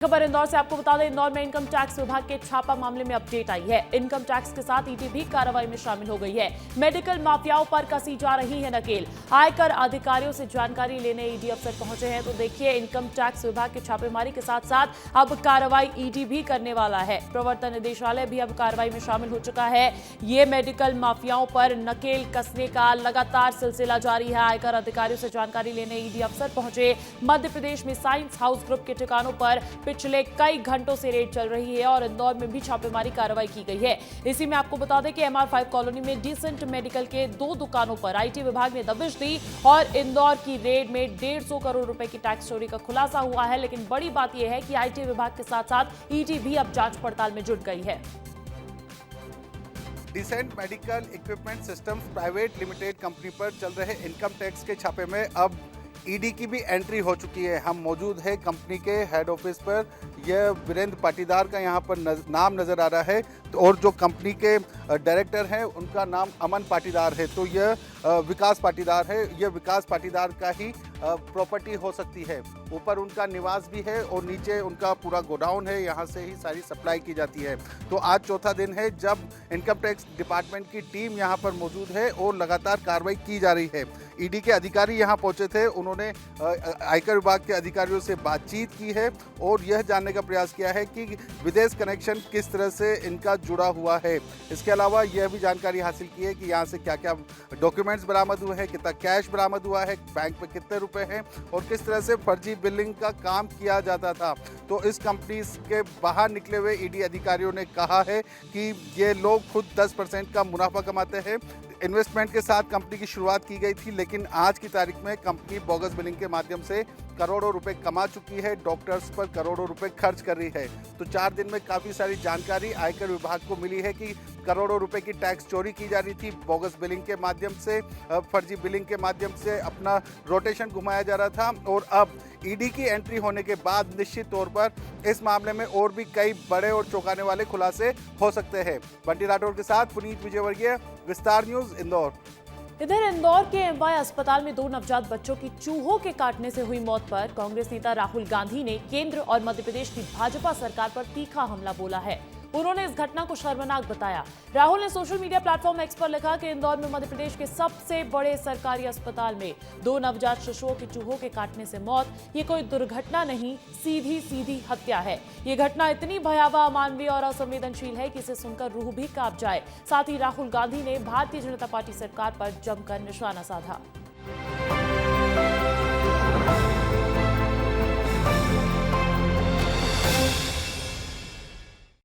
खबर इंदौर से आपको बता दें, इंदौर में इनकम टैक्स विभाग के छापा मामले में अपडेट आई है। इनकम टैक्स के साथ ईडी भी कार्रवाई में शामिल हो गई है। मेडिकल माफियाओं पर कसी जा रही है नकेल। आयकर अधिकारियों से जानकारी लेने ईडी अफसर पहुंचे हैं। तो देखिए, इनकम टैक्स विभाग के छापेमारी के साथ साथ अब कार्रवाई ईडी भी करने वाला है। प्रवर्तन निदेशालय भी अब कार्रवाई में शामिल हो चुका है। ये मेडिकल माफियाओं पर नकेल कसने का लगातार सिलसिला जारी है। आयकर अधिकारियों से जानकारी लेने ईडी अफसर पहुंचे। मध्य प्रदेश में साइंस हाउस ग्रुप के ठिकानों पर पिछले कई घंटों से रेड चल रही है और इंदौर में भी छापेमारी कार्रवाई की गई है। इसी में आपको बता दें कि MR5 कॉलोनी में डिसेंट मेडिकल के 2 दुकानों पर आईटी विभाग ने दबिश दी और इंदौर की रेड में 150 करोड़ रुपए की टैक्स चोरी का खुलासा हुआ है। लेकिन बड़ी बात यह है कि आईटी विभाग के साथ साथ ईडी भी अब जांच पड़ताल में जुट गई है। Decent Medical Equipment Systems Private Limited company पर चल रहे इनकम टैक्स के छापे में अब ईडी की भी एंट्री हो चुकी है। हम मौजूद है कंपनी के हेड ऑफिस पर। यह वीरेंद्र पाटीदार का यहाँ पर नाम नज़र आ रहा है और जो कंपनी के डायरेक्टर हैं उनका नाम अमन पाटीदार है। तो यह विकास पाटीदार है। यह विकास पाटीदार का ही प्रॉपर्टी हो सकती है। ऊपर उनका निवास भी है और नीचे उनका पूरा गोडाउन है। यहाँ से ही सारी सप्लाई की जाती है। तो आज चौथा दिन है जब इनकम टैक्स डिपार्टमेंट की टीम यहाँ पर मौजूद है और लगातार कार्रवाई की जा रही है। ईडी के अधिकारी यहाँ पहुँचे थे। उन्होंने आयकर विभाग के अधिकारियों से बातचीत की है और यह जानने का प्रयास किया है कि विदेश कनेक्शन किस तरह से इनका जुड़ा हुआ है। इसके अलावा यह भी जानकारी हासिल की है कि यहाँ से क्या क्या डॉक्यूमेंट्स बरामद हुए हैं, कितना कैश बरामद हुआ है, बैंक में कितने रुपए हैं और किस तरह से फर्जी बिलिंग का काम किया जाता था। तो इस कंपनी के बाहर निकले हुए ईडी अधिकारियों ने कहा है कि ये लोग खुद 10% का मुनाफा कमाते हैं। इन्वेस्टमेंट के साथ कंपनी की शुरुआत की गई थी, लेकिन आज की तारीख में कंपनी बोगस बिलिंग के माध्यम से करोड़ों रुपए कमा चुकी है, डॉक्टर्स पर करोड़ों रुपए खर्च कर रही है। तो 4 दिन में काफ़ी सारी जानकारी आयकर विभाग को मिली है कि करोड़ों रुपए की टैक्स चोरी की जा रही थी। बोगस बिलिंग के माध्यम से, फर्जी बिलिंग के माध्यम से अपना रोटेशन घुमाया जा रहा था। और अब ईडी की एंट्री होने के बाद निश्चित तौर पर इस मामले में और भी कई बड़े और चौंकाने वाले खुलासे हो सकते हैं। बंटी राठौर के साथ पुनीत विजयवर्गीय, विस्तार न्यूज, इंदौर। इधर इंदौर के MY अस्पताल में 2 नवजात बच्चों की चूहों के काटने से हुई मौत पर कांग्रेस नेता राहुल गांधी ने केंद्र और मध्य प्रदेश की भाजपा सरकार पर तीखा हमला बोला है। उन्होंने इस घटना को शर्मनाक बताया। राहुल ने सोशल मीडिया प्लेटफॉर्म X पर लिखा कि इंदौर में मध्य प्रदेश के सबसे बड़े सरकारी अस्पताल में 2 नवजात शिशुओं की चूहों के काटने से मौत, ये कोई दुर्घटना नहीं, सीधी सीधी हत्या है। ये घटना इतनी भयावह, अमानवीय और असंवेदनशील है कि इसे सुनकर रूह भी कांप जाए। साथ ही राहुल गांधी ने भारतीय जनता पार्टी सरकार पर जमकर निशाना साधा।